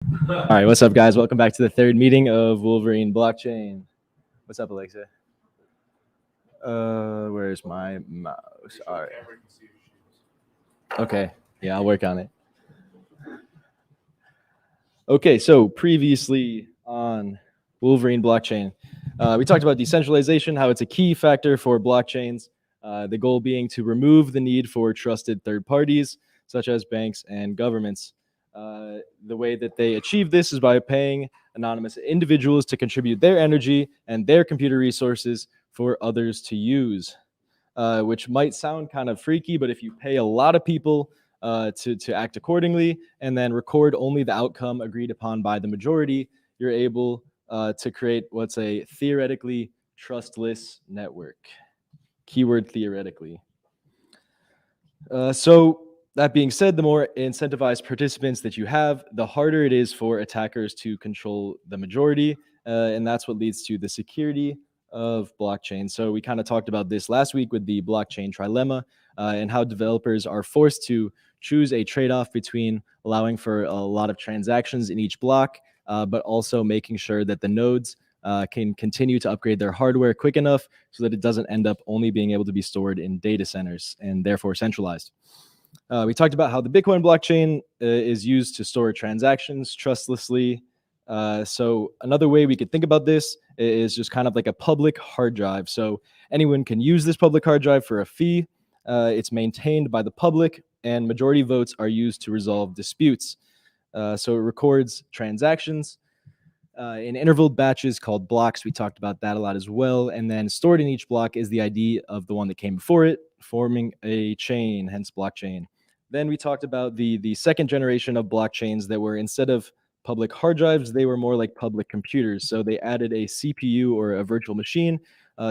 All right, what's up, guys? Welcome back to the third meeting of Wolverine blockchain. What's up, Alexa? Where's my mouse? All right. Okay, yeah, I'll work on it. Okay, so previously on Wolverine blockchain, we talked about decentralization, how it's a key factor for blockchains. The goal being to remove the need for trusted third parties, such as banks and governments. The way that they achieve this is by paying anonymous individuals to contribute their energy and their computer resources for others to use, which might sound kind of freaky, but if you pay a lot of people to act accordingly and then record only the outcome agreed upon by the majority, you're able to create what's a theoretically trustless network. Keyword theoretically. So that being said, the more incentivized participants that you have, the harder it is for attackers to control the majority. And that's what leads to the security of blockchain. So we kind of talked about this last week with the blockchain trilemma and how developers are forced to choose a trade-off between allowing for a lot of transactions in each block, but also making sure that the nodes can continue to upgrade their hardware quick enough so that it doesn't end up only being able to be stored in data centers and therefore centralized. We talked about how the Bitcoin blockchain is used to store transactions trustlessly. So another way we could think about this is just kind of like a public hard drive. So anyone can use this public hard drive for a fee. It's maintained by the public, and majority votes are used to resolve disputes. So it records transactions in interval batches called blocks. We talked about that a lot as well. And then stored in each block is the ID of the one that came before it, forming a chain, hence blockchain. Then we talked about the second generation of blockchains that were, instead of public hard drives, they were more like public computers. So they added a CPU or a virtual machine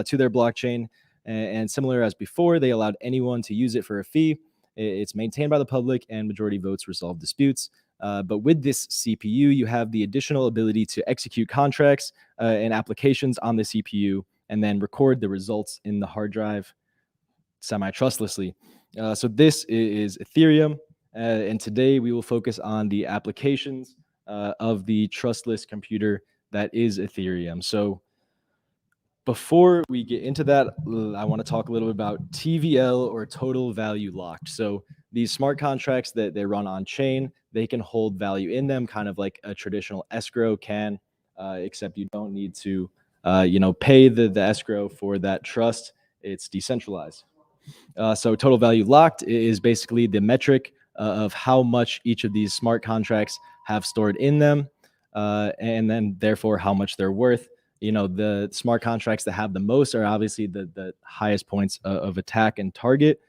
to their blockchain. And similar as before, they allowed anyone to use it for a fee. It's maintained by the public, and majority votes resolve disputes. But with this CPU, you have the additional ability to execute contracts and applications on the CPU and then record the results in the hard drive semi-trustlessly. So this is Ethereum, and today we will focus on the applications of the trustless computer that is Ethereum. So before we get into that, I want to talk a little bit about TVL, or total value locked. So these smart contracts that they run on chain, they can hold value in them, kind of like a traditional escrow can, except you don't need to, pay the escrow for that trust. It's decentralized. So total value locked is basically the metric of how much each of these smart contracts have stored in them, and then therefore how much they're worth. The smart contracts that have the most are obviously the highest points of attack and target,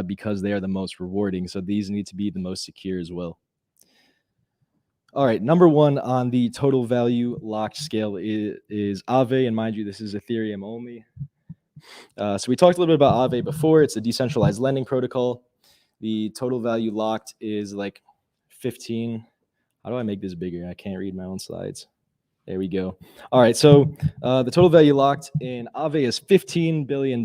because they are the most rewarding. So these need to be the most secure as well. All right, number one on the total value locked scale is Aave, and mind you, this is Ethereum only. So we talked a little bit about Aave before. It's a decentralized lending protocol. The total value locked is like 15. How do I make this bigger? I can't read my own slides. There we go. All right, so the total value locked in Aave is $15 billion.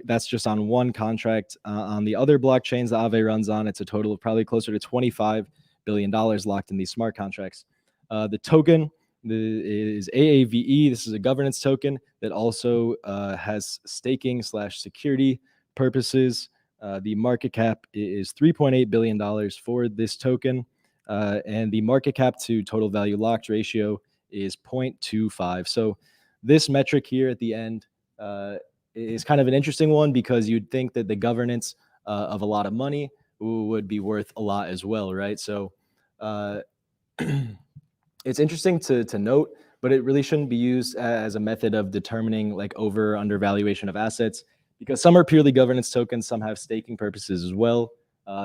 That's just on one contract. On the other blockchains that Aave runs on, it's a total of probably closer to $25 billion locked in these smart contracts. The token is AAVE. This is a governance token that also has staking / security purposes. The market cap is $3.8 billion for this token. And the market cap to total value locked ratio is 0.25. So this metric here at the end is kind of an interesting one, because you'd think that the governance of a lot of money would be worth a lot as well, right? So it's interesting to note, but it really shouldn't be used as a method of determining like over or undervaluation of assets, because some are purely governance tokens, some have staking purposes as well.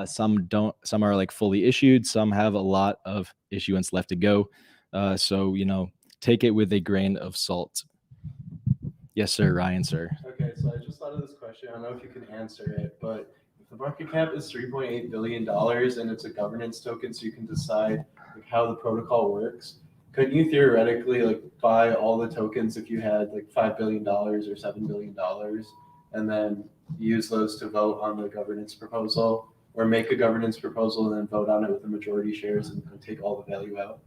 Some don't, some are like fully issued, some have a lot of issuance left to go. So, take it with a grain of salt. Yes, sir, Ryan, sir. Okay, so I just thought of this question. I don't know if you can answer it, but if the market cap is $3.8 billion and it's a governance token, so you can decide like how the protocol works, couldn't you theoretically like buy all the tokens if you had like $5 billion or $7 billion and then use those to vote on the governance proposal or make a governance proposal and then vote on it with the majority shares and take all the value out?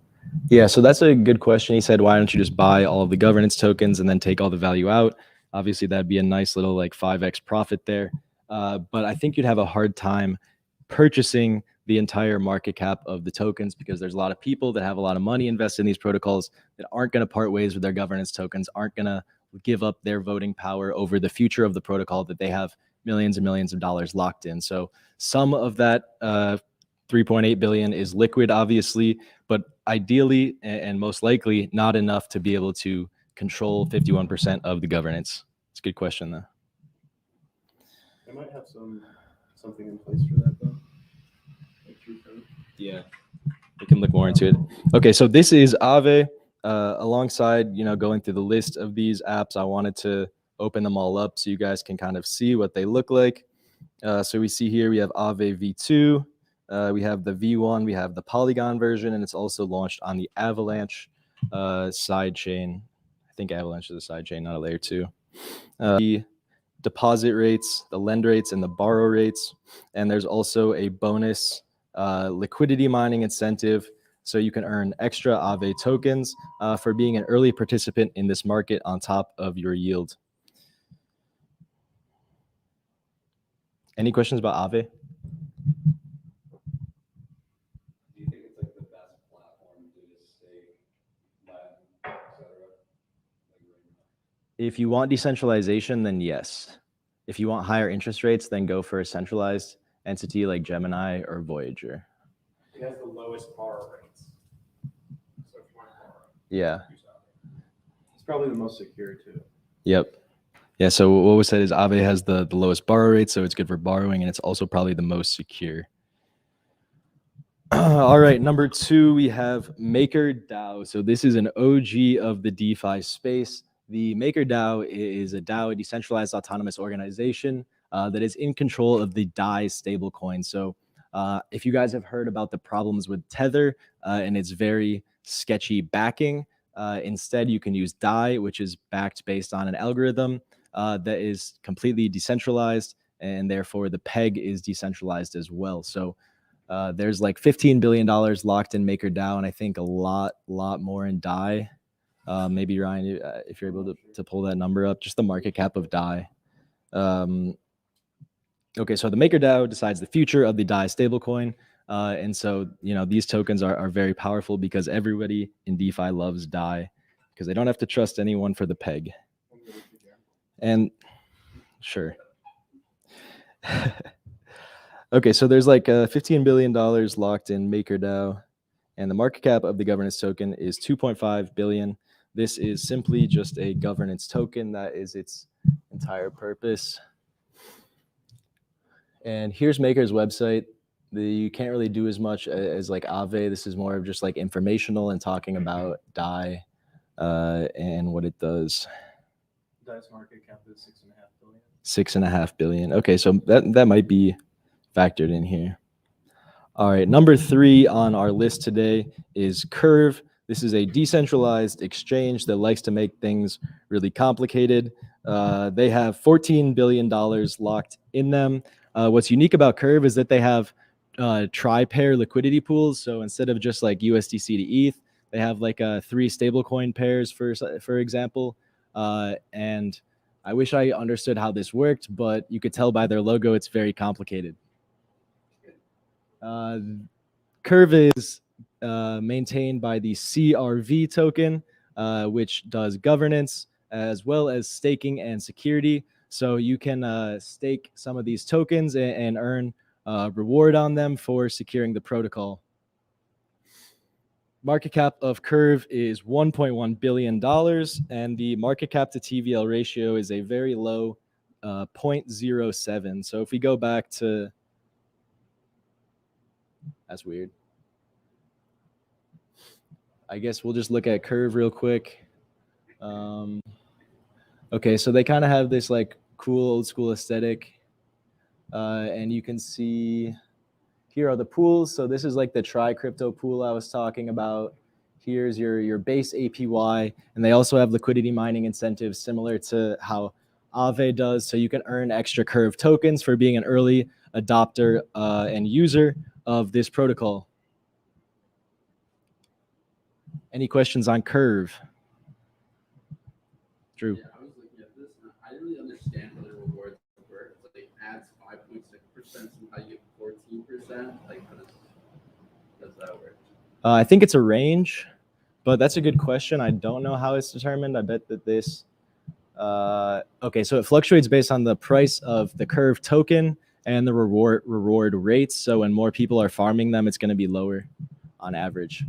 Yeah, so that's a good question. He said, why don't you just buy all of the governance tokens and then take all the value out? Obviously, that'd be a nice little like 5x profit there. But I think you'd have a hard time purchasing the entire market cap of the tokens because there's a lot of people that have a lot of money invested in these protocols that aren't going to part ways with their governance tokens, aren't going to give up their voting power over the future of the protocol that they have millions and millions of dollars locked in. So some of that 3.8 billion is liquid, obviously, but ideally and most likely not enough to be able to control 51% of the governance. It's a good question, though. They might have something in place for that, though. Yeah, we can look more into it. Okay, so this is Aave. Alongside, going through the list of these apps, I wanted to open them all up so you guys can kind of see what they look like. So we see here we have Aave V2. We have the V1, we have the Polygon version, and it's also launched on the Avalanche sidechain. I think Avalanche is a sidechain, not a layer 2. The deposit rates, the lend rates, and the borrow rates. And there's also a bonus liquidity mining incentive. So you can earn extra Aave tokens for being an early participant in this market on top of your yield. Any questions about Aave? If you want decentralization, then yes. If you want higher interest rates, then go for a centralized entity like Gemini or Voyager. It has the lowest borrow rates. So if you want to borrow, yeah. It's probably the most secure too. Yep. Yeah, so what was said is Aave has the lowest borrow rate, so it's good for borrowing, and it's also probably the most secure. All right, number 2, we have MakerDAO. So this is an OG of the DeFi space. The MakerDAO is a DAO, a decentralized autonomous organization that is in control of the DAI stablecoin. So if you guys have heard about the problems with Tether and its very sketchy backing, instead you can use DAI, which is backed based on an algorithm that is completely decentralized, and therefore the peg is decentralized as well. So there's like $15 billion locked in MakerDAO, and I think a lot more in DAI. Maybe Ryan, if you're able to pull that number up, just the market cap of DAI. Okay, so the MakerDAO decides the future of the DAI stablecoin. And so, these tokens are very powerful because everybody in DeFi loves DAI because they don't have to trust anyone for the peg. And sure. Okay, so there's like $15 billion locked in MakerDAO, and the market cap of the governance token is 2.5 billion. This is simply just a governance token. That is its entire purpose. And here's Maker's website. You can't really do as much as like Aave. This is more of just like informational and talking about DAI and what it does. DAI's market cap is 6.5 billion. 6.5 billion. Okay, so that might be factored in here. All right, number 3 on our list today is Curve. This is a decentralized exchange that likes to make things really complicated. They have $14 billion locked in them. What's unique about Curve is that they have tri-pair liquidity pools. So instead of just like USDC to ETH, they have like 3 stablecoin pairs, for example. And I wish I understood how this worked, but you could tell by their logo, it's very complicated. Curve is maintained by the CRV token, which does governance as well as staking and security. So you can stake some of these tokens and earn reward on them for securing the protocol. Market cap of Curve is $1.1 billion, and the market cap to TVL ratio is a very low 0.07. So if we go back to, that's weird. I guess we'll just look at Curve real quick. Okay, so they kind of have this like cool old school aesthetic, and you can see here are the pools. So this is like the tri-crypto pool I was talking about. Here's your base APY, and they also have liquidity mining incentives similar to how Aave does. So you can earn extra Curve tokens for being an early adopter and user of this protocol. Any questions on Curve? Drew. Yeah, I was looking at this and I didn't really understand how the rewards work. It's like adds 5.6%, somehow you get 14%. Like how does that work? I think it's a range, but that's a good question. I don't know how it's determined. I bet that this. Okay, so it fluctuates based on the price of the Curve token and the reward rates. So when more people are farming them, it's going to be lower on average.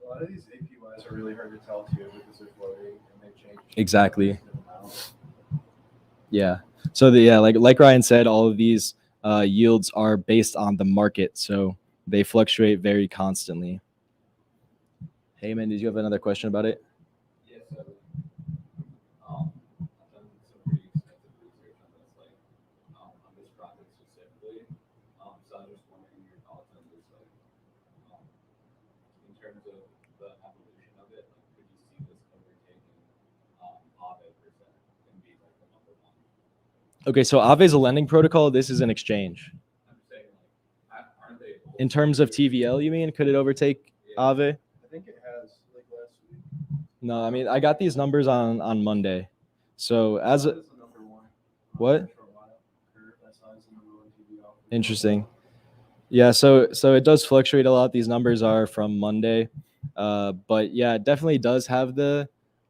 A lot of these APYs are really hard to tell too because they're floating and they change. Exactly. Yeah. So like Ryan said, all of these yields are based on the market, so they fluctuate very constantly. Heyman, did you have another question about it? Yeah, so I've done some pretty extensive research on this, like on this project specifically. So I'm just wondering your thoughts on this, like in terms of the evolution of it. Like, could you see this overtaking Aave percent and be like the number one? Okay, so Aave is a lending protocol. This is an exchange. I'm saying like, aren't they both? In terms of TVL, you mean? Could it overtake Aave? I think it has like last week. No, I mean I got these numbers on Monday. So as a It's the number one. what? For a while. Curve, I saw it's the number one TVL. Interesting. Yeah, so it does fluctuate a lot. These numbers are from Monday, but yeah, it definitely does have the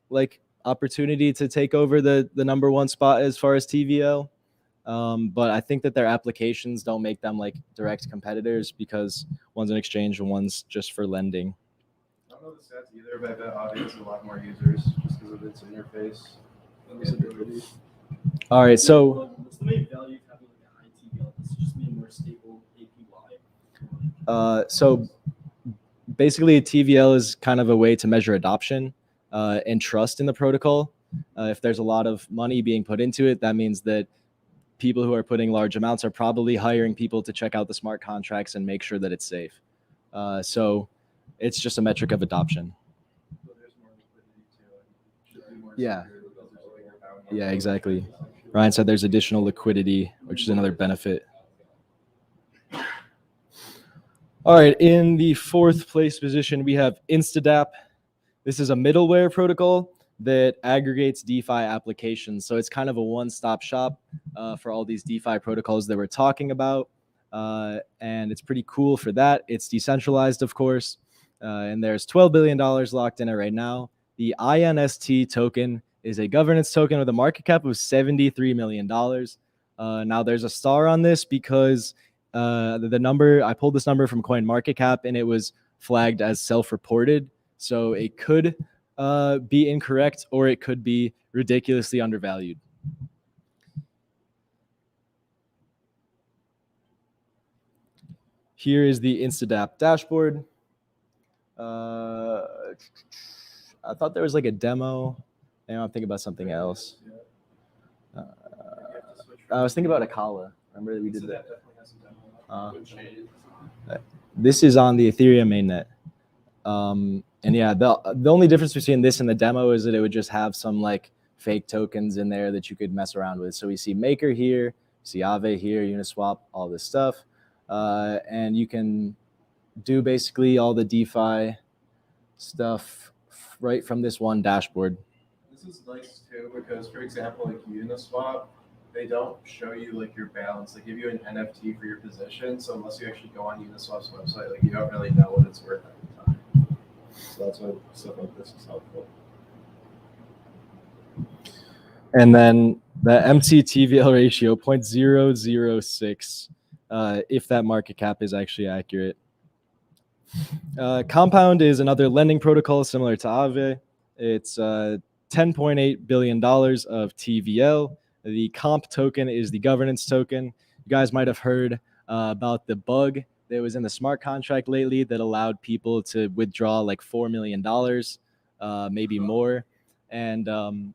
like opportunity to take over the number one spot as far as TVL. But I think that their applications don't make them like direct competitors because one's an exchange and one's just for lending. I don't know the stats either, but I bet Aave has a lot more users just because of its interface and usability. All right, so What's the main value of having like a high TVL? Does it just mean more stable APY? so basically TVL is kind of a way to measure adoption and trust in the protocol. If there's a lot of money being put into it, that means that people who are putting large amounts are probably hiring people to check out the smart contracts and make sure that it's safe. So it's just a metric of adoption. So there's more liquidity too. And should be more Yeah. secure because there's a bigger bounty. Yeah, exactly. Ryan said there's additional liquidity, which is another benefit. All right, in the fourth place position, we have InstaDApp. This is a middleware protocol that aggregates DeFi applications. So it's kind of a one-stop shop for all these DeFi protocols that we're talking about. And it's pretty cool for that. It's decentralized, of course. And there's $12 billion locked in it right now. The INST token is a governance token with a market cap of $73 million. Now there's a star on this because the number, I pulled this number from CoinMarketCap and it was flagged as self-reported. So it could be incorrect or it could be ridiculously undervalued. Here is the InstaDApp dashboard. I thought there was like a demo. Now I'm thinking about something else. I was thinking about Akala. Remember that we did So that? that definitely has a demo. This is on the Ethereum mainnet. And yeah, the only difference between this and the demo is that it would just have some like fake tokens in there that you could mess around with. So we see Maker here, see Aave here, Uniswap, all this stuff. And you can do basically all the DeFi stuff right from this one dashboard. This is nice too because, for example, like Uniswap, they don't show you like your balance. They give you an NFT for your position. So unless you actually go on Uniswap's website, like you don't really know what it's worth at the time. So that's why stuff like this is helpful. And then the MT-TVL ratio 0.006, if that market cap is actually accurate. Compound is another lending protocol similar to Aave. It's $10.8 billion of TVL. The comp token is the governance token. You guys might have heard about the bug that was in the smart contract lately that allowed people to withdraw like $4 million, maybe more. And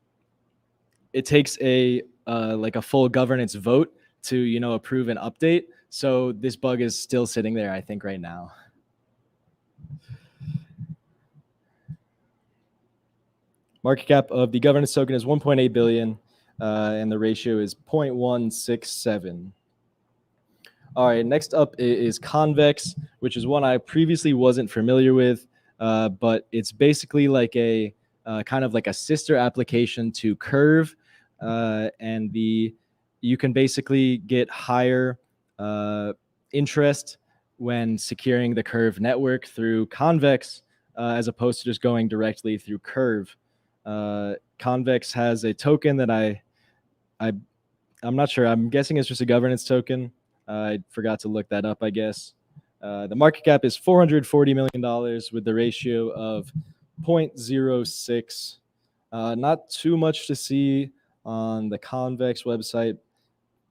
it takes a like a full governance vote to, you know, approve an update. So this bug is still sitting there, I think, right now. Market cap of the governance token is 1.8 billion. and the ratio is 0.167. All right, next up is Convex, which is one I previously wasn't familiar with, but it's basically like a kind of like a sister application to Curve, and you can basically get higher interest when securing the Curve network through Convex, as opposed to just going directly through Curve. Convex has a token that I'm not sure. I'm guessing it's just a governance token. I forgot to look that up, I guess. The market cap is $440 million with the ratio of 0.06. Not too much to see on the Convex website.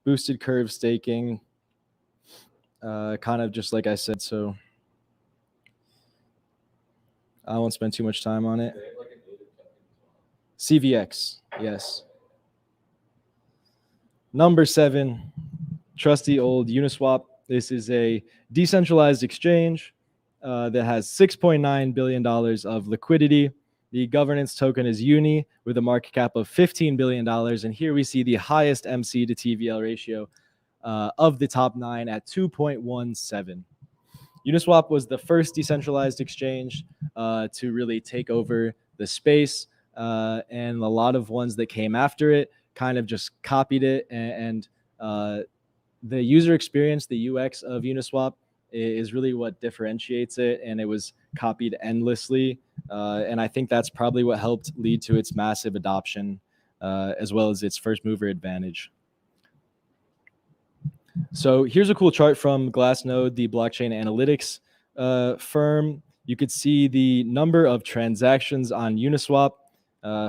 Boosted curve staking, kind of just like I said, so I won't spend too much time on it. They have like a native token as well. CVX, yes. Number 7, trusty old Uniswap. This is a decentralized exchange that has $6.9 billion of liquidity. The governance token is Uni with a market cap of $15 billion. And here we see the highest MC to TVL ratio of the top 9 at 2.17. Uniswap was the first decentralized exchange to really take over the space. And a lot of ones that came after it kind of just copied it. And the user experience, the UX of Uniswap is really what differentiates it. And it was copied endlessly. And I think that's probably what helped lead to its massive adoption, as well as its first mover advantage. So here's a cool chart from Glassnode, the blockchain analytics firm. You could see the number of transactions on Uniswap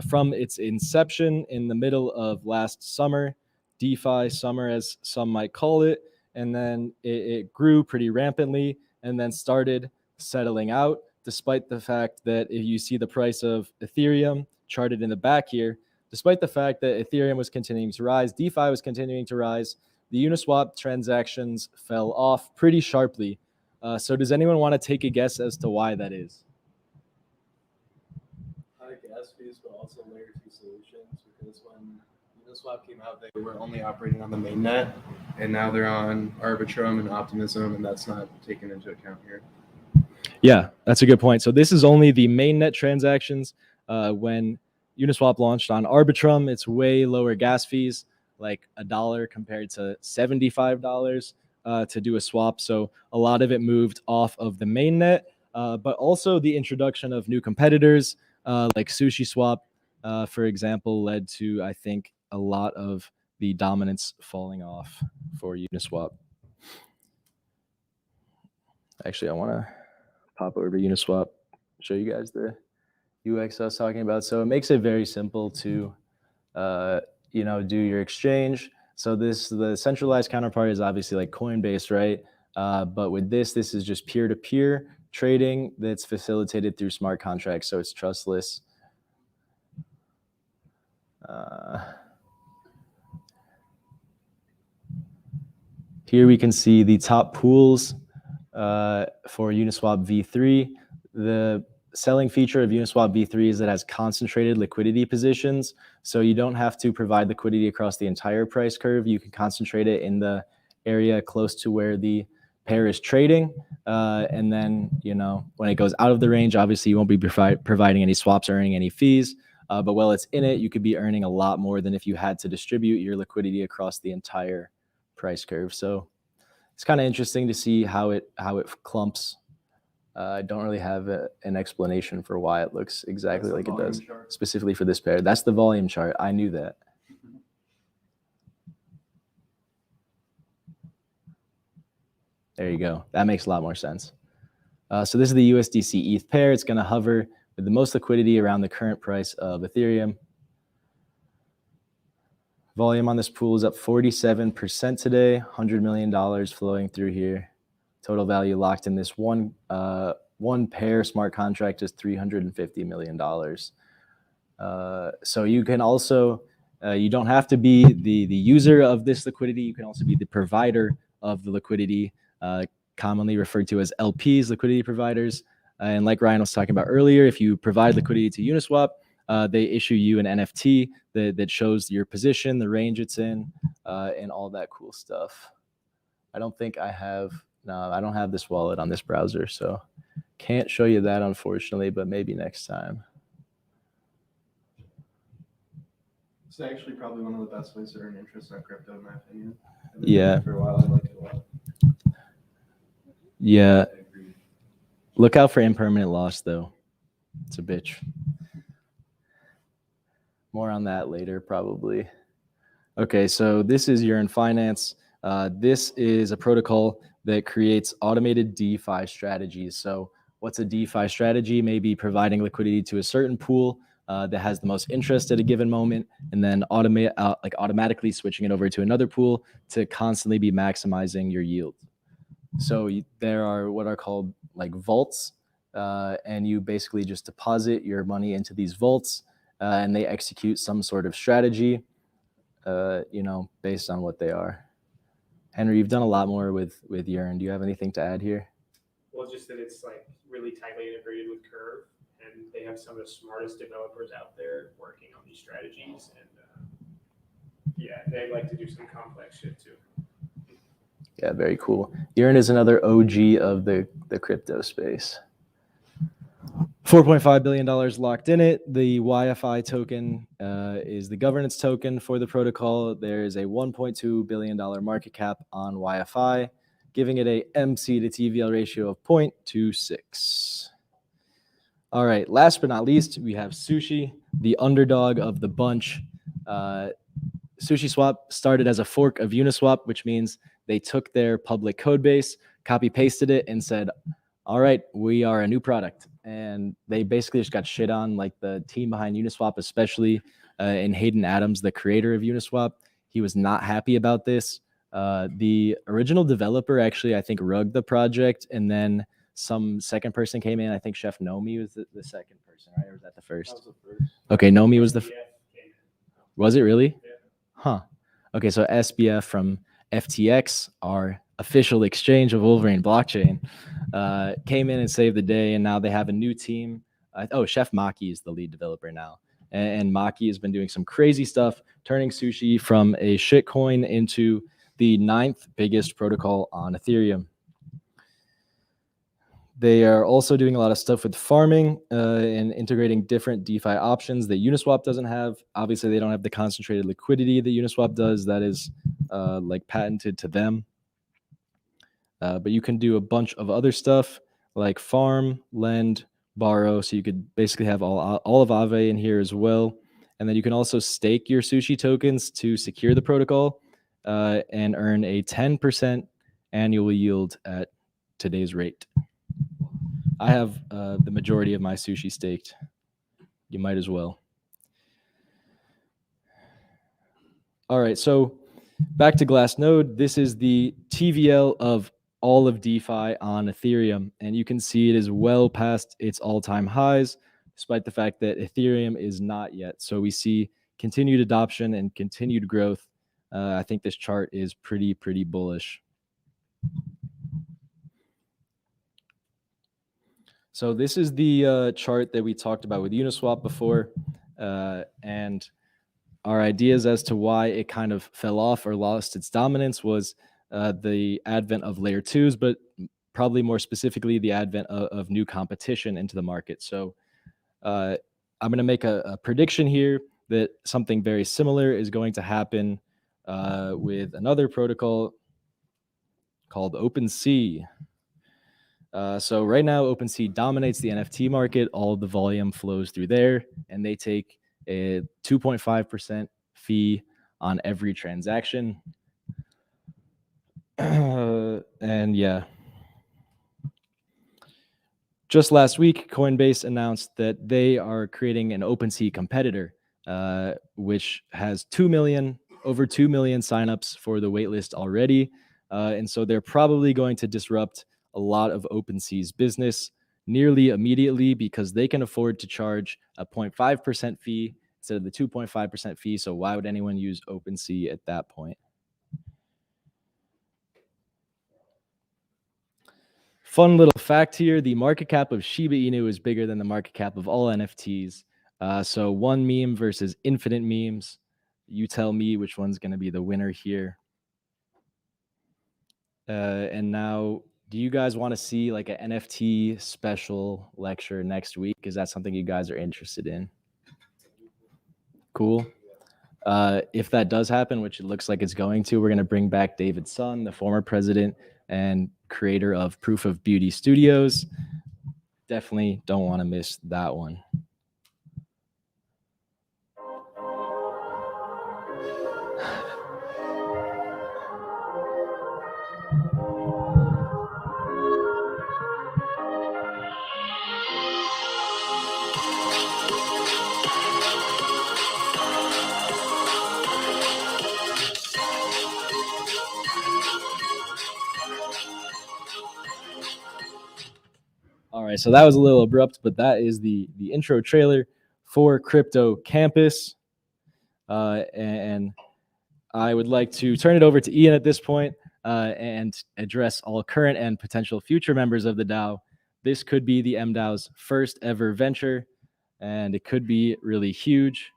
from its inception in the middle of last summer, DeFi summer as some might call it, and then it grew pretty rampantly and then started settling out, despite the fact that if you see the price of Ethereum charted in the back here, despite the fact that Ethereum was continuing to rise, DeFi was continuing to rise, the Uniswap transactions fell off pretty sharply. So does anyone want to take a guess as to why that is? High gas fees, but also layer 2 solutions, because when Uniswap came out, they were only operating on the mainnet, and now they're on Arbitrum and Optimism, and that's not taken into account here. Yeah, that's a good point. So this is only the mainnet transactions. When Uniswap launched on Arbitrum, it's way lower gas fees, like $1 compared to $75 to do a swap. So a lot of it moved off of the mainnet, but also the introduction of new competitors like Sushi Swap, for example, led to, I think, a lot of the dominance falling off for Uniswap. Actually, I want to pop over to Uniswap, show you guys the UX I was talking about. So it makes it very simple to do your exchange. So the centralized counterparty is obviously like Coinbase, right? But with this is just peer-to-peer trading that's facilitated through smart contracts. So it's trustless. Here we can see the top pools for Uniswap v3. The selling feature of Uniswap v3 is that it has concentrated liquidity positions. So you don't have to provide liquidity across the entire price curve. You can concentrate it in the area close to where the pair is trading. And then, when it goes out of the range, obviously you won't be providing any swaps or earning any fees. But while it's in it, you could be earning a lot more than if you had to distribute your liquidity across the entire price curve. So it's kind of interesting to see how it clumps. I don't really have an explanation for why it looks exactly like it does, specifically for this pair. That's the volume chart. I knew that. There you go. That makes a lot more sense. So this is the USDC ETH pair. It's going to hover with the most liquidity around the current price of Ethereum. Volume on this pool is up 47% today, $100 million flowing through here. Total value locked in this one pair smart contract is $350 million. So you can also, you don't have to be the user of this liquidity. You can also be the provider of the liquidity, commonly referred to as LPs, liquidity providers. And like Ryan was talking about earlier, if you provide liquidity to Uniswap, they issue you an NFT that shows your position, the range it's in, and all that cool stuff. I don't think I have, no, I don't have this wallet on this browser, so can't show you that, unfortunately, but maybe next time. It's actually probably one of the best ways to earn interest on crypto, in my opinion. I've been Yeah. doing it for a while. I like it a lot. Yeah. Look out for impermanent loss, though. It's a bitch. More on that later, probably. Okay, so this is Yearn Finance. This is a protocol that creates automated DeFi strategies. So what's a DeFi strategy? Maybe providing liquidity to a certain pool that has the most interest at a given moment, and then automatically switching it over to another pool to constantly be maximizing your yield. So there are what are called like vaults, and you basically just deposit your money into these vaults, and they execute some sort of strategy, based on what they are. Henry, you've done a lot more with Yearn. Do you have anything to add here? Well, just that it's like really tightly integrated with Curve, and they have some of the smartest developers out there working on these strategies. And yeah, they like to do some complex shit too. Yeah, very cool. Yearn is another OG of the crypto space. $4.5 billion locked in it. The YFI token is the governance token for the protocol. There is a $1.2 billion market cap on YFI, giving it a MC to TVL ratio of 0.26. All right, last but not least, we have Sushi, the underdog of the bunch. SushiSwap started as a fork of Uniswap, which means they took their public code base, copy-pasted it, and said, all right, we are a new product. And they basically just got shit on, like the team behind Uniswap, especially in Hayden Adams, the creator of Uniswap. He was not happy about this. The original developer actually, I think, rugged the project, and then some second person came in. I think Chef Nomi was the second person, right? Or was that the first? That was the first. Okay, Nomi was the... Yeah. Was it really? Yeah. Huh. Okay, so SBF from FTX, our official exchange of Wolverine blockchain, came in and saved the day, and now they have a new team. Chef Maki is the lead developer now. And Maki has been doing some crazy stuff, turning Sushi from a shitcoin into the 9th biggest protocol on Ethereum. They are also doing a lot of stuff with farming and integrating different DeFi options that Uniswap doesn't have. Obviously, they don't have the concentrated liquidity that Uniswap does. That is like patented to them. But you can do a bunch of other stuff like farm, lend, borrow. So you could basically have all of Aave in here as well. And then you can also stake your Sushi tokens to secure the protocol and earn a 10% annual yield at today's rate. I have the majority of my Sushi staked. You might as well. All right, so back to Glassnode. This is the TVL of all of DeFi on Ethereum, and you can see it is well past its all-time highs, despite the fact that Ethereum is not yet. So we see continued adoption and continued growth. I think this chart is pretty bullish. So this is the chart that we talked about with Uniswap before, and our ideas as to why it kind of fell off or lost its dominance was the advent of layer 2s, but probably more specifically the advent of new competition into the market. So I'm going to make a prediction here that something very similar is going to happen with another protocol called OpenSea. So right now, OpenSea dominates the NFT market. All of the volume flows through there, and they take a 2.5% fee on every transaction. And yeah. Just last week, Coinbase announced that they are creating an OpenSea competitor, which has over 2 million signups for the waitlist already. And so they're probably going to disrupt a lot of OpenSea's business nearly immediately because they can afford to charge a 0.5% fee instead of the 2.5% fee. So why would anyone use OpenSea at that point? Fun little fact here, the market cap of Shiba Inu is bigger than the market cap of all NFTs. So one meme versus infinite memes. You tell me which one's going to be the winner here. And now, do you guys want to see like an NFT special lecture next week? Is that something you guys are interested in? Cool. If that does happen, which it looks like it's going to, we're going to bring back David Sun, the former president and creator of Proof of Beauty Studios. Definitely don't want to miss that one. All right, so that was a little abrupt, but that is the intro trailer for Crypto Campus. And I would like to turn it over to Ian at this point and address all current and potential future members of the DAO. This could be the MDAO's first ever venture, and it could be really huge.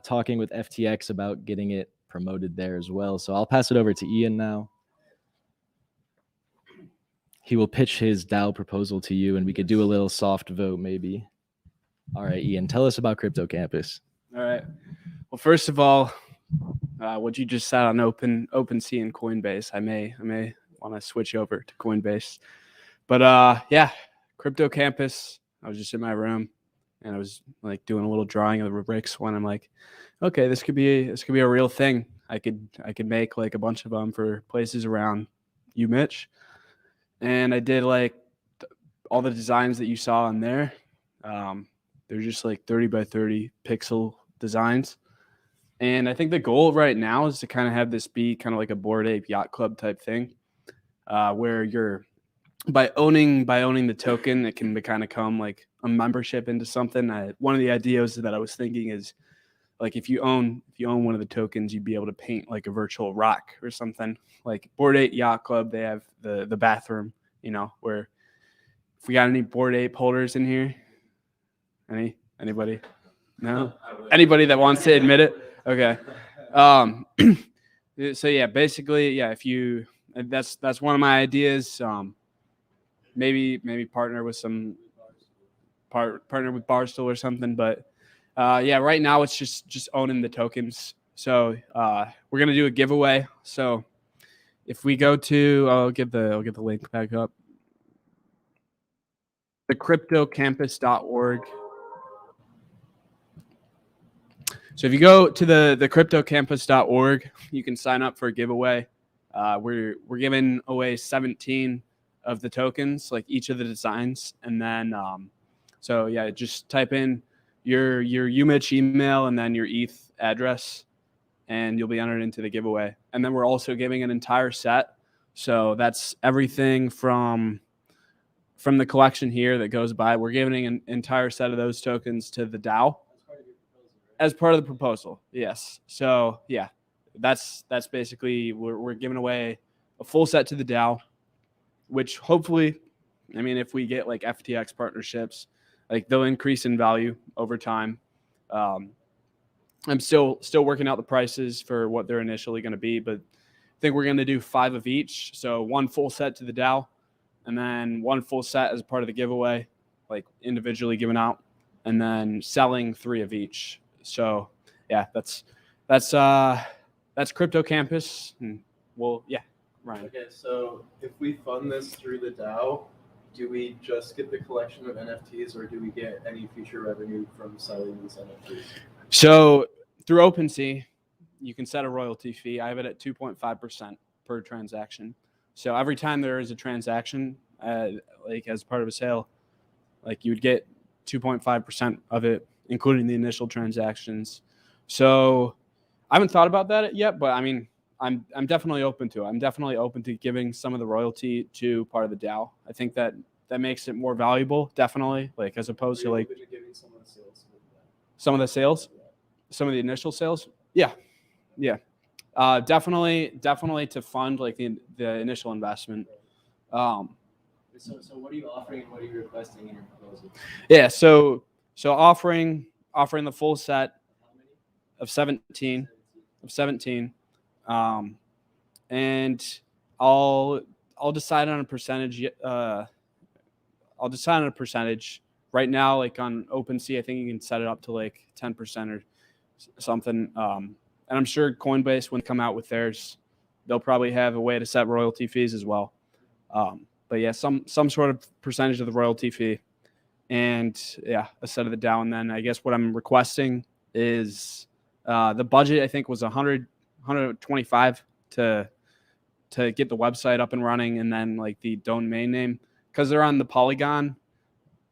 Talking with FTX about getting it promoted there as well. So I'll pass it over to Ian now. He will pitch his DAO proposal to you, and we could do a little soft vote maybe. All right, Ian, tell us about Crypto Campus. All right. Well, first of all, what you just said on OpenSea and Coinbase, I may want to switch over to Coinbase. But yeah, Crypto Campus. I was just in my room and I was like doing a little drawing of the rubrics when I'm like, okay, this could be a real thing. I could make like a bunch of them for places around you, Mitch. And I did like all the designs that you saw in there. They're just like 30 by 30 pixel designs. And I think the goal right now is to kind of have this be kind of like a Bored Ape Yacht Club type thing, where you're by owning the token, it can kind of come like a membership into something. One of the ideas that I was thinking is like if you own one of the tokens, you'd be able to paint like a virtual rock or something. Like Bored Ape Yacht Club, they have the bathroom, where if we got any Bored Ape holders in here, anybody? No? Anybody that wants to admit it? Okay. So yeah, basically, yeah, if you that's one of my ideas. Maybe partner with Barstool or something, but yeah, right now it's just owning the tokens. So we're gonna do a giveaway. So if we go to, I'll get the link back up. The cryptocampus.org. So if you go to the cryptocampus.org, you can sign up for a giveaway. We're giving away 17 of the tokens, like each of the designs, and then so yeah, just type in your UMitch email and then your ETH address, and you'll be entered into the giveaway. And then we're also giving an entire set. So that's everything from the collection here that goes by. We're giving an entire set of those tokens to the DAO as part of the proposal. Yes. So yeah, that's basically we're giving away a full set to the DAO, which hopefully, I mean, if we get like FTX partnerships, like they'll increase in value over time. I'm still working out the prices for what they're initially going to be, but I think we're going to do 5 of each. So one full set to the DAO, and then one full set as part of the giveaway, like individually given out, and then selling 3 of each. So yeah, that's Crypto Campus, and yeah, Ryan. Okay, so if we fund this through the DAO, do we just get the collection of NFTs, or do we get any future revenue from selling these NFTs? So through OpenSea, you can set a royalty fee. I have it at 2.5% per transaction. So every time there is a transaction, like as part of a sale, like you would get 2.5% of it, including the initial transactions. So I haven't thought about that yet, but I mean, I'm definitely open to it. I'm definitely open to giving some of the royalty to part of the DAO. I think that makes it more valuable, definitely, like as opposed to like some of the sales, some of the initial sales. Yeah. Definitely to fund like the initial investment. So what are you offering and what are you requesting in your proposal? Yeah, so offering offering the full set of 17 and I'll decide on a percentage. I'll decide on a percentage right now. Like on OpenSea, I think you can set it up to like 10% or something. And I'm sure Coinbase, when they come out with theirs, they'll probably have a way to set royalty fees as well. But yeah, some sort of percentage of the royalty fee, and yeah, a set of the DAO. And then I guess what I'm requesting is the budget. I think was 125 to get the website up and running, and then like the domain name, because they're on the Polygon.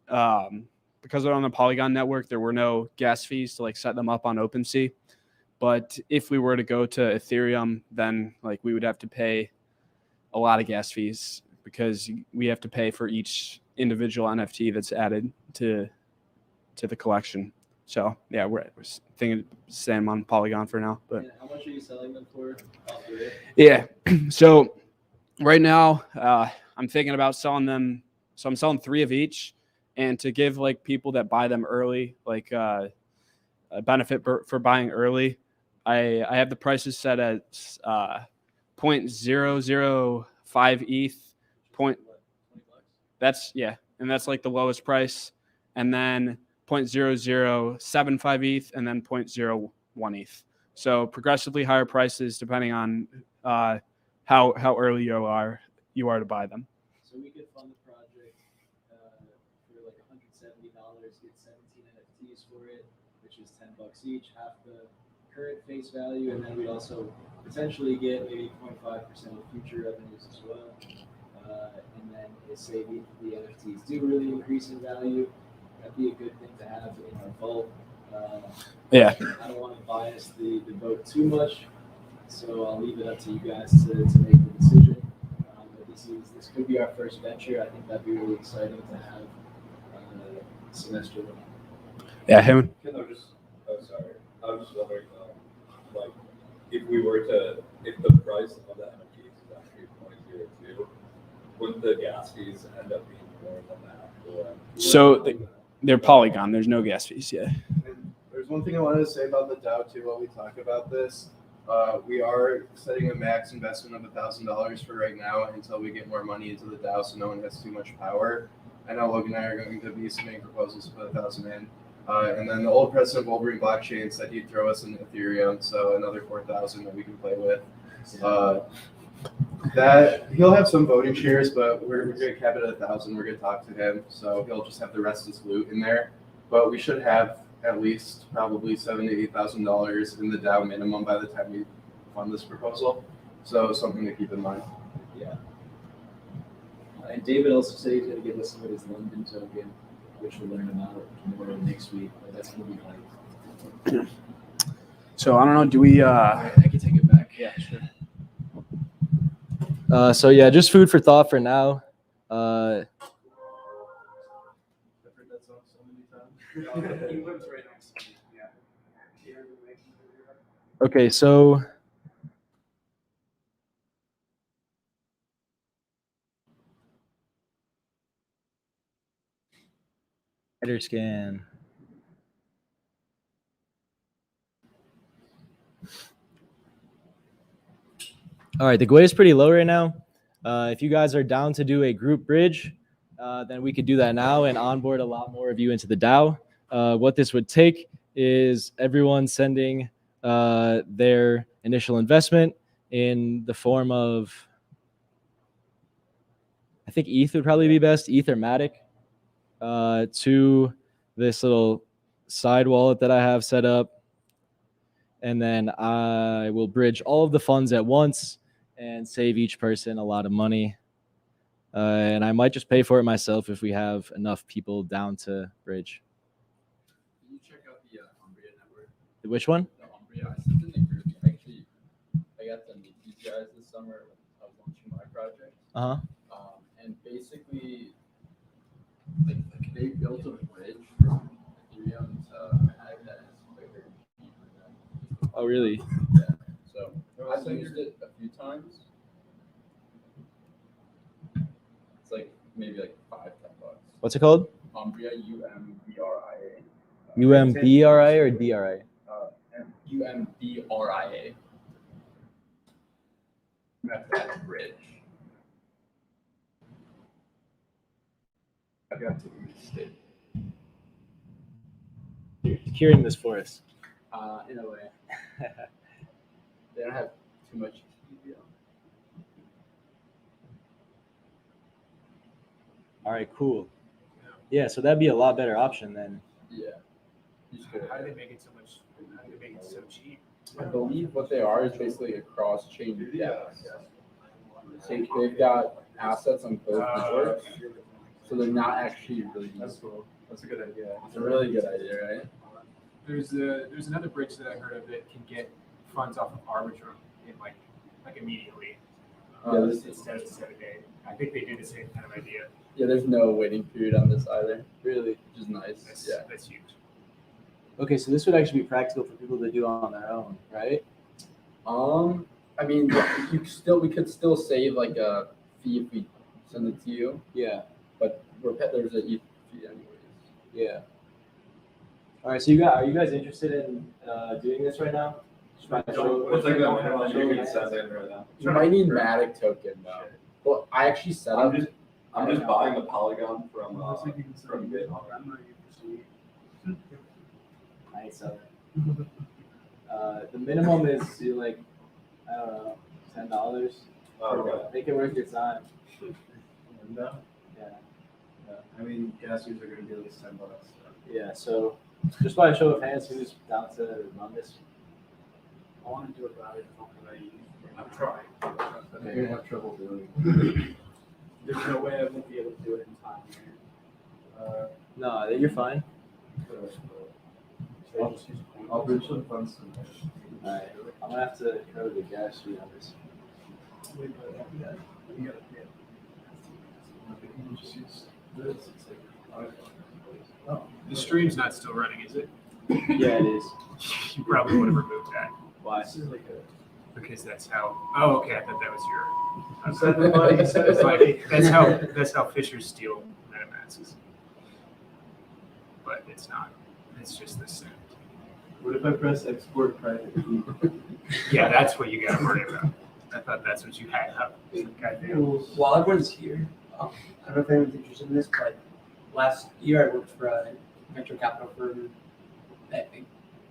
Because they're on the Polygon network, there were no gas fees to like set them up on OpenSea. But if we were to go to Ethereum, then like we would have to pay a lot of gas fees because we have to pay for each individual NFT that's added to the collection. So yeah, we're thinking same on Polygon for now. But And how much are you selling them for? Off the rip? yeah, so right now I'm thinking about selling them. So I'm selling 3 of each, and to give like people that buy them early, like a benefit for buying early, I have the prices set at 0.005 ETH. That's and that's like the lowest price, and then 0.0075 ETH, and then 0.01 ETH. So progressively higher prices depending on how early you are to buy them. So we could fund the project for like $170, get 17 NFTs for it, which is $10 each, half the current face value, and then we'd also potentially get maybe 0.5% of future revenues as well. And then say the NFTs do really increase in value, that'd be a good thing to have in our vault. Yeah. I don't want to bias the vote too much, so I'll leave it up to you guys to make the decision. But this could be our first venture. I think that'd be really exciting to have semester one. Yeah, him. Can I just, sorry, I was just wondering, like, if the price of the NFTs is actually 0.02, wouldn't the gas fees end up being more than that? So they're Polygon. There's no gas fees. Yeah. And there's one thing I wanted to say about the DAO too while we talk about this. We are setting a max investment of $1,000 for right now until we get more money into the DAO so no one has too much power. I know Logan and I are going to be submitting proposals to put 1,000 in. And then the old president of Wolverine blockchain said he'd throw us in Ethereum, so another 4,000 that we can play with. That he'll have some voting shares, but we're going to cap it at 1,000. We're going to talk to him, so he'll just have the rest of his loot in there. But we should have at least probably $7,000 to $8,000 in the DAO minimum by the time we fund this proposal. So something to keep in mind. Yeah. And David also said he's going to give us some of his London token, which we'll learn about tomorrow next week. But that's going to be like. So I don't know. Do we? I can take it back. Yeah, sure. So yeah, just food for thought for now. I've heard that song so many times. He lives right next to me. Yeah. Okay, so header scan. All right, the GUI is pretty low right now. If you guys are down to do a group bridge, then we could do that now and onboard a lot more of you into the DAO. What this would take is everyone sending their initial investment in the form of, I think ETH would probably be best, ETH or Matic, to this little side wallet that I have set up. And then I will bridge all of the funds at once and save each person a lot of money. And I might just pay for it myself if we have enough people down to bridge. Can you check out the Umbria network? Which one? The Umbria, I sent in the group. Actually, I got to meet these guys this summer when I was launching my project. And basically, like they built a bridge from Ethereum to Matic that is quicker and cheaper than. Oh, really? Yeah. So I've used it a few times. It's like maybe like $5-10. What's it called? Umbria, Umbria. UMBRI or DRI? UMBRIA. That's bridge. I've got to state. You're curing this for us. In a way. They don't have too much TVO. All right, cool. Yeah, so that'd be a lot better option then. Yeah. You just go- How do they make it so much? How do they make it so cheap? I believe what they are is basically a cross-chain DEX. So they've got assets on both networks, so they're not actually really. That's cool. That's a good idea. It's a really good idea, right? There's another bridge that I heard of that can get funds off of Arbitrum in like immediately. Yeah, this- Instead of 7 days. I think they do the same kind of idea. Yeah, there's no waiting period on this either. Really, which is nice. That's huge. Okay, so this would actually be practical for people to do on their own, right? I mean, we could still save like a fee if we send it to you, Yeah, but there's a ETH fee anyways. yeah. All right, so are you guys interested in doing this right now? What's like the minimum you can send in right now? You might need Matic token though. Well, I actually set up. I'm just buying the Polygon from GitHub. Nice. The minimum is like, I don't know, $10. Oh, okay. Make it worth your time. No. Yeah. I mean, gas fees are gonna be at least $10. So. Yeah. So just by a show of hands, who's down to run this? I want to do it about it. I'm trying. You're gonna have trouble doing it. There's no way I won't be able to do it in time. No, you're fine. I'll bridge some funds. All right. I'm gonna have to code the gas fee on this. The stream's not still running, is it? Yeah, it is. You probably would have removed that Why? because that's how. Oh, okay. I thought that was your. Like, That's how fishers steal MetaMasks. But it's not. It's just the same. What if I press export private key? Yeah, that's what you got to worry about. I thought that's what you had up. Goddamn. While everyone's here, I don't know if anyone's interested in this, but last year I worked for a venture capital firm that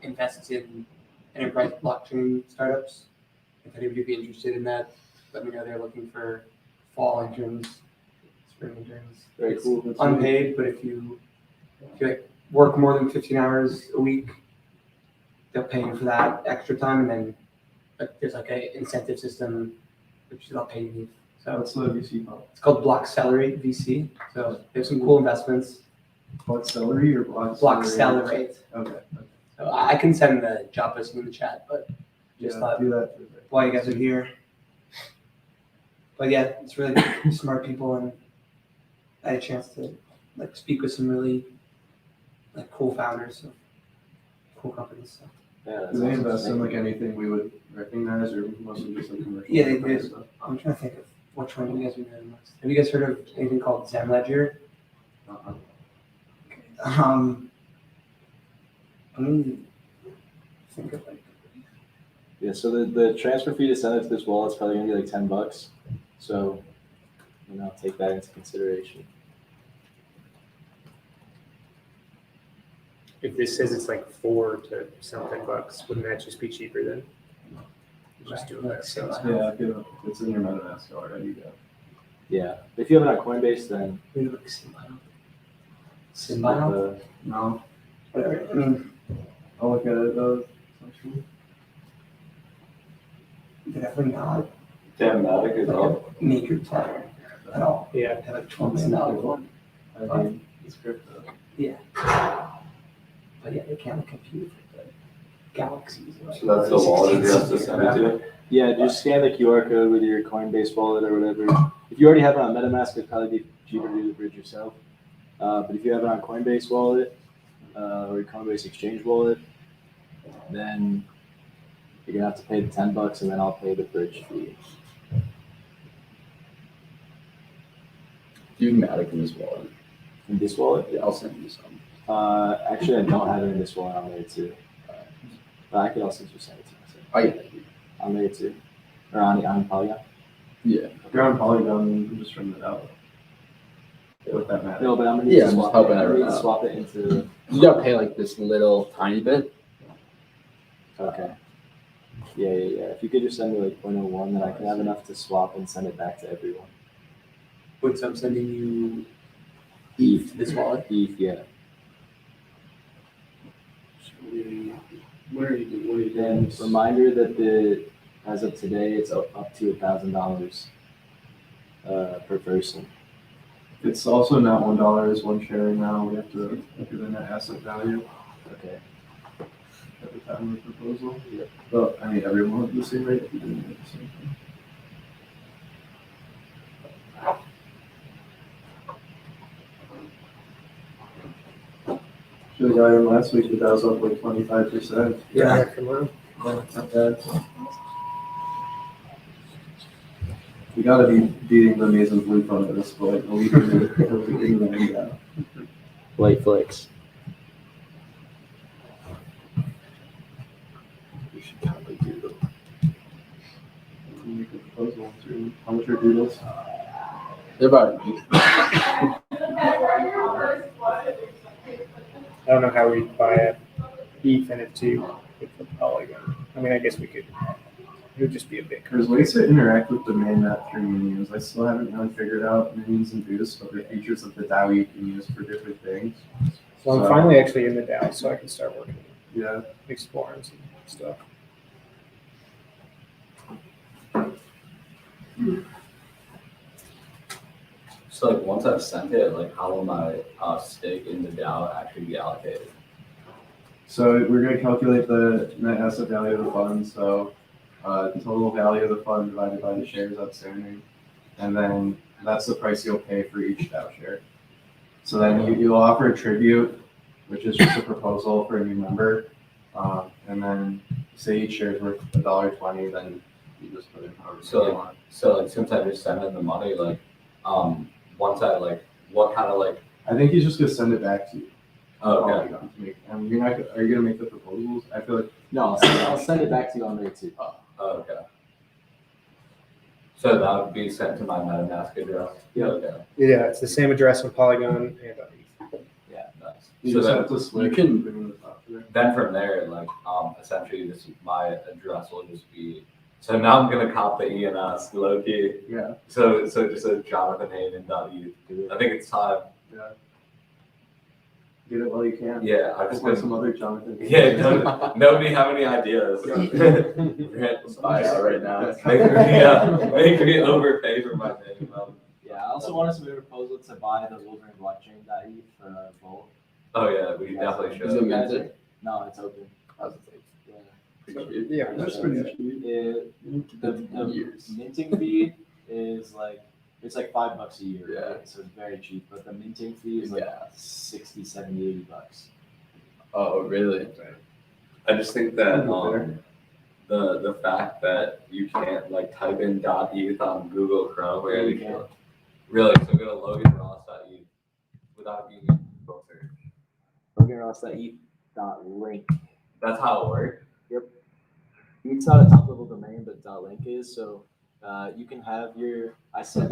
invests in enterprise blockchain startups. If anybody would be interested in that, let me know. They're looking for fall interns, spring interns. Very It's cool. unpaid, but if you like, work more than 15 hours a week, they'll pay you for that extra time, and then there's like an incentive system which they'll pay you. So What's the VC called? it's called Block Accelerate VC. So they have some cool investments. Block celery or block? Block celery? Accelerate. Okay. So I can send the job posting in the chat, but just Yeah, thought do that. while you guys are here. But yeah, it's really smart people, and I had a chance to like speak with some really like cool founders of cool companies. So. Yeah, that's Do they awesome. invest in like anything we would recognize, or mostly just like commercial? Yeah, they do. stuff? I'm trying to think of which one you guys would know the most. Have you guys heard of anything called Zen Ledger? Uh-uh. I mean, think of like. Yeah, so the transfer fee to send it to this wallet is probably gonna be like $10. So, take that into consideration. If this says it's like $4 to something bucks, wouldn't that just be cheaper then? Just do it like so. Yeah, if it's in your MetaMask already, yeah. Yeah. If you have it on Coinbase, then Maybe like Symbiote? No, Whatever. I mean, I'll look at it though. Actually. definitely not Damn, Matic is up. MakerDAO at all. Yeah. They have like $12 million one. I mean, it's crypto. But yeah, they can't compute with the galaxies. So that's the wallet address to send it to. yeah, just scan the QR code with your Coinbase wallet or whatever. If you already have it on MetaMask, it'd probably be cheaper to do the bridge yourself. But if you have it on Coinbase wallet or your Coinbase Exchange wallet, then you're gonna have to pay the $10, and then I'll pay the bridge fee. Do Matic in this wallet. In this wallet, Yeah, I'll send you some. Actually, I don't have it in this wallet on there too. But I could also just send it to myself. Oh yeah. On there too. Or on Polygon. Yeah. If you're on Polygon, just run it out. What that matter? No, but I'm gonna Yeah, need I'm to just swap helping it. I'm gonna need everyone to out. swap it into. You gotta pay like this little tiny bit. Okay. Yeah. If you could just send me like 0.01, then I can have enough to swap and send it back to everyone. Wait, so I'm sending you ETH to this wallet. ETH, yeah. What are you doing? And reminder that as of today, it's up to $1,000 per person. It's also not $1 is one share now. We have to look at the net asset value Okay. at the time of the proposal. Yep. Well, I mean, everyone at the same rate if you didn't get the same thing. Should have got in last week, but that was up like 25%. Yeah, come on. That's not bad. We gotta be beating the Maize and Blue Fund at this point. A week into Light flicks. We should probably do them. Make a proposal through how much are doodles? They're about I don't know how we buy a ETH NFT with the Polygon. I mean, I guess we could. It would just be a bit. There's ways to interact with the mainnet through minions. I still haven't really figured out minions and boosts, but the features of the DAO you can use for different things. So I'm finally actually in the DAO, so I can start working, Yeah. exploring some stuff. So like once I've sent it, like how will my stake in the DAO actually be allocated? So we're going to calculate the net asset value of the fund. So total value of the fund divided by the shares outstanding. And then that's the price you'll pay for each DAO share. So then you'll offer a tribute, which is just a proposal for a new member. And then say each share is worth $1.20, then you just put in however So, you want. So like since I just sent in the money, like once I like what kind of like I think he's just going to send it back to you. okay. Polygon to make, and you're not, are you going to make the proposals? I feel like No, I'll send it back to you on there too. Oh, okay. So that would be sent to my MetaMask address? Yeah. Okay. Yeah, it's the same address on Polygon and on ETH. Yeah, nice. you So just then, have to switch. you can and put in the top there. then from there, like essentially this my address will just be so now I'm gonna cop the ENS low key. Yeah. So just a JonathanHayden.eth. I think it's time. Yeah. Get it while you can. Yeah, I've just Or been some other Jonathan. yeah, nobody have any ideas. buy out right now. Make me overpay for my name. Yeah, I also want to submit a proposal to buy the Wolverine blockchain.eth for Volt. Oh yeah, we definitely Is it should. minted? No, it's open. How's it taste? Yeah. Pretty cheap. Yeah, That's pretty cheap. The Years. minting fee is like it's like $5 a year, Yeah. right? So it's very cheap. But the minting fee is like Yeah. 60, 70, $80. Oh, really? I just think that Fair. the fact that you can't like type in .eth on Google Chrome or Yeah, you anything. can. Really? So go to LoganRoss.eth without being in Google search. LoganRoss.eth.link. That's how it works. It's not a top level domain, but .link is. So you can have your. I set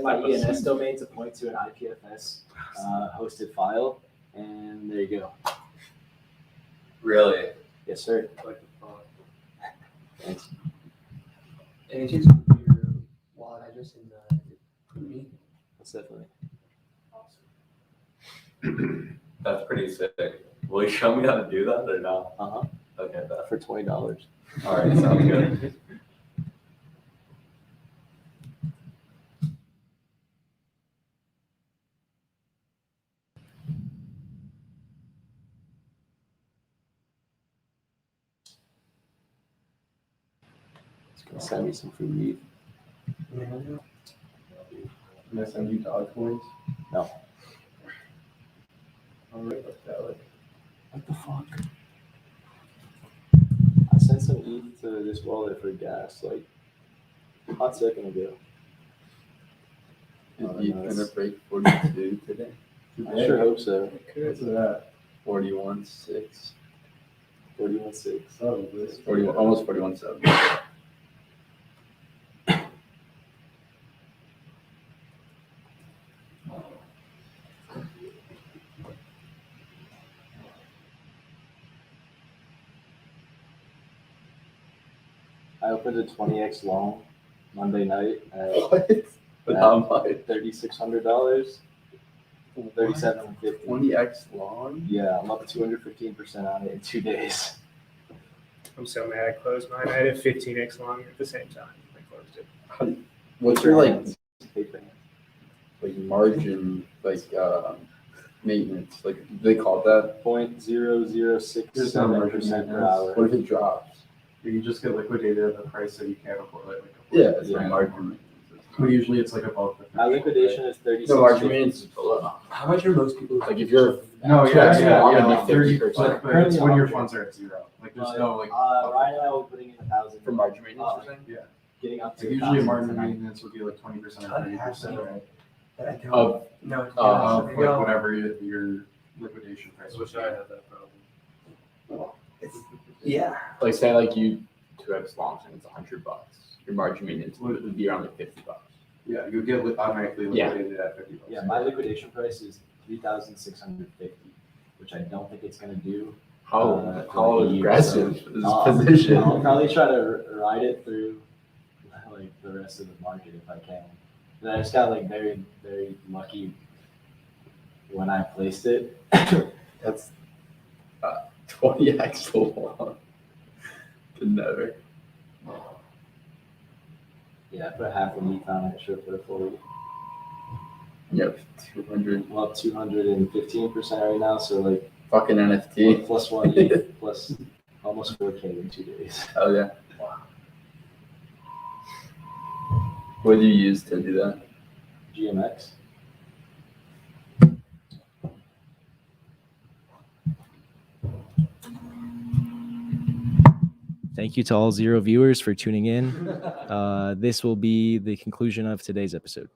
my ENS domain to point to an IPFS hosted file, and there you go. Really? Yes, sir. Like the thought. Thanks. Any chance you can put your wallet address in the me? That's definitely. That's pretty sick. Will you show me how to do that or not? Okay, that. For $20. All right, sounds good. It's gonna send me some free weed. Can I send you dog coins? No. I'll write like that. Like, What the fuck? I sent some ETH to this wallet for gas like a hot second ago. Is Oh, ETH nice. gonna break 42 today? I sure hope so. What's that? 41.6. 41.6. Oh, this. 41, almost 41.7. I opened a 20x long Monday night at But how much? $3,600, $37.50. 20x long? Yeah, I'm up 215% on it in 2 days. I'm so mad I closed mine. I had a 15x long at the same time. I closed it. What's your Paper. margin maintenance? Like, do they call it that? 0.0067% per hour. What if it drops? You just get liquidated at the price that you can't afford it. Yeah, it's Yeah. not margin. But usually it's like above the. My liquidation is 36. No, margin maintenance is below. How much are most people? Like if you're No, yeah, like 30. 50%. But it's when your funds are at zero. Like there's no like. Ryan and I will be putting in 1,000 For margin maintenance, you're saying? Yeah. getting up to Like usually a 1,000 margin tonight. maintenance would be like 20% or 30%, right? Of No. Of like whatever your liquidation price would be. have that problem. Yeah. like say like you 2x long and it's $100. Your margin maintenance would be around like $50. Yeah, you get automatically Yeah. liquidated at $50. Yeah, my liquidation price is 3,650, which I don't think it's gonna do. How for the year, aggressive so is I'll- this position? I'll probably try to ride it through like the rest of the market if I can. And I just got like very, very lucky when I placed it. That's 20x long. Could never. Yeah, I put half a week on it, should have put a full week. Yep, 200 I'm up 215% right now, so like fucking NFT. plus 1 ETH plus almost 4K in 2 days. Oh yeah. What do you use to do that? GMX. Thank you to all 0 viewers for tuning in. This will be the conclusion of today's episode.